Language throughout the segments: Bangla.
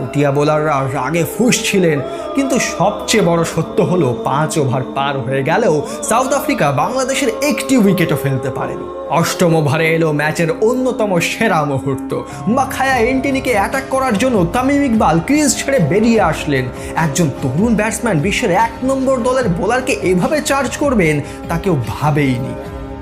পুটিয়া বোলাররা রাগে ফুঁসছিলেন, কিন্তু সবচেয়ে বড় সত্য হলো 5 ওভার পার হয়ে গেলেও সাউথ আফ্রিকা বাংলাদেশের একটি উইকেটও ফেলতে পারেনি। অষ্টম ওভারে এলো ম্যাচের অন্যতম সেরা মুহূর্ত। মাখায়া এন্টিনিকে অ্যাটাক করার জন্য তামিম ইকবাল ক্রিজ ছেড়ে বেরিয়ে আসলেন। একজন তরুণ ব্যাটসম্যান বিশ্বের 1 নম্বর দলের বোলারকে এভাবে চার্জ করবেন তা কেউ ভাবেইনি।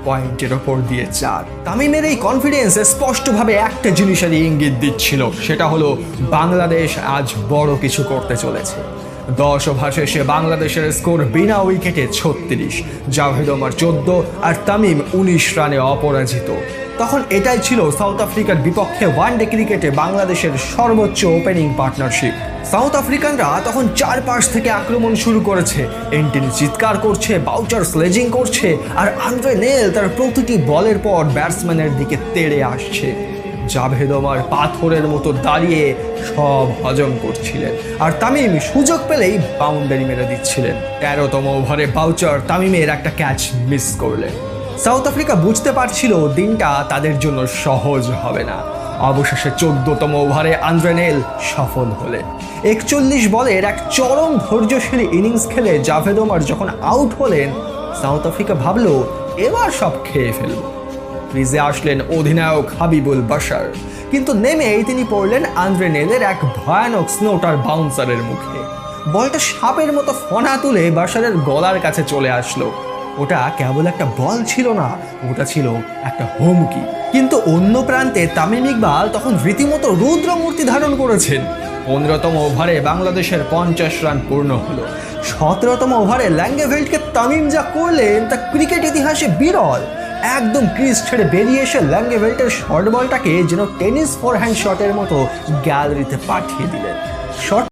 পয়েন্টের ওপর দিয়ে 4। তামিমের এই কনফিডেন্স স্পষ্টভাবে একটা জিনিসেরই ইঙ্গিত দিচ্ছিল, সেটা হলো বাংলাদেশ আজ বড় কিছু করতে চলেছে। 10 ওভার শেষে বাংলাদেশের স্কোর বিনা উইকেটে 36, জাভেদ ওমর 14 আর তামিম 19 রানে অপরাজিত। তখন এটাই ছিল সাউথ আফ্রিকার বিপক্ষে ওয়ানডে ক্রিকেটে বাংলাদেশের সর্বোচ্চ ওপেনিং পার্টনারশিপ। সাউথ আফ্রিকানরা তখন চারপাশ থেকে আক্রমণ শুরু করেছে। এন্টিনি চিৎকার করছে, বাউচার স্লেজিং করছে, আর আন্দ্রে নেল তার প্রতিটি বলের পর ব্যাটসম্যানের দিকে তেড়ে আসছে। জাভেদ ওমর পাথরের মতো দাঁড়িয়ে সব হজম করছিলেন, আর তামিম সুযোগ পেলেই বাউন্ডারি মেরে দিচ্ছিলেন। 13তম ওভারে বাউচার তামিমের একটা ক্যাচ মিস করলেন। সাউথ আফ্রিকা বুঝতে পারছিল দিনটা তাদের জন্য সহজ হবে না। অবশেষে 14তম ওভারে আন্দ্রে নেল সফল হলেন। 41 বলের এক চরম ধৈর্যশীল ইনিংস খেলে জাভেদ ওমর যখন আউট হলেন, সাউথ আফ্রিকা ভাবলো এবার সব খেয়ে ফেলব। ক্রিজে আসলেন অধিনায়ক হাবিবুল বাশার, কিন্তু নেমেই তিনি পড়লেন আন্দ্রে নেলের এক ভয়ানক স্নোটার বাউন্সারের মুখে। বলটা সাপের মতো ফনা তুলে বাশারের গলার কাছে চলে আসলো। ওটা কেবল একটা বল ছিল না, ওটা ছিল একটা হুমকি। কিন্তু অন্য প্রান্তে তামিম ইকবাল তখন রীতিমতো রুদ্রমূর্তি ধারণ করেছেন। 15তম ওভারে বাংলাদেশের 50 রান পূর্ণ হলো। 17তম ওভারে ল্যাঙ্গেভেল্ডকে তামিম যা করলেন তা ক্রিকেট ইতিহাসে বিরল। একদম ক্রিজ ছেড়ে বেরিয়ে এসে ল্যাঙ্গেভেল্টের শর্ট বলটাকে যেন টেনিস ফোরহ্যান্ড শটের মতো গ্যালারিতে পাঠিয়ে দিলেন। শট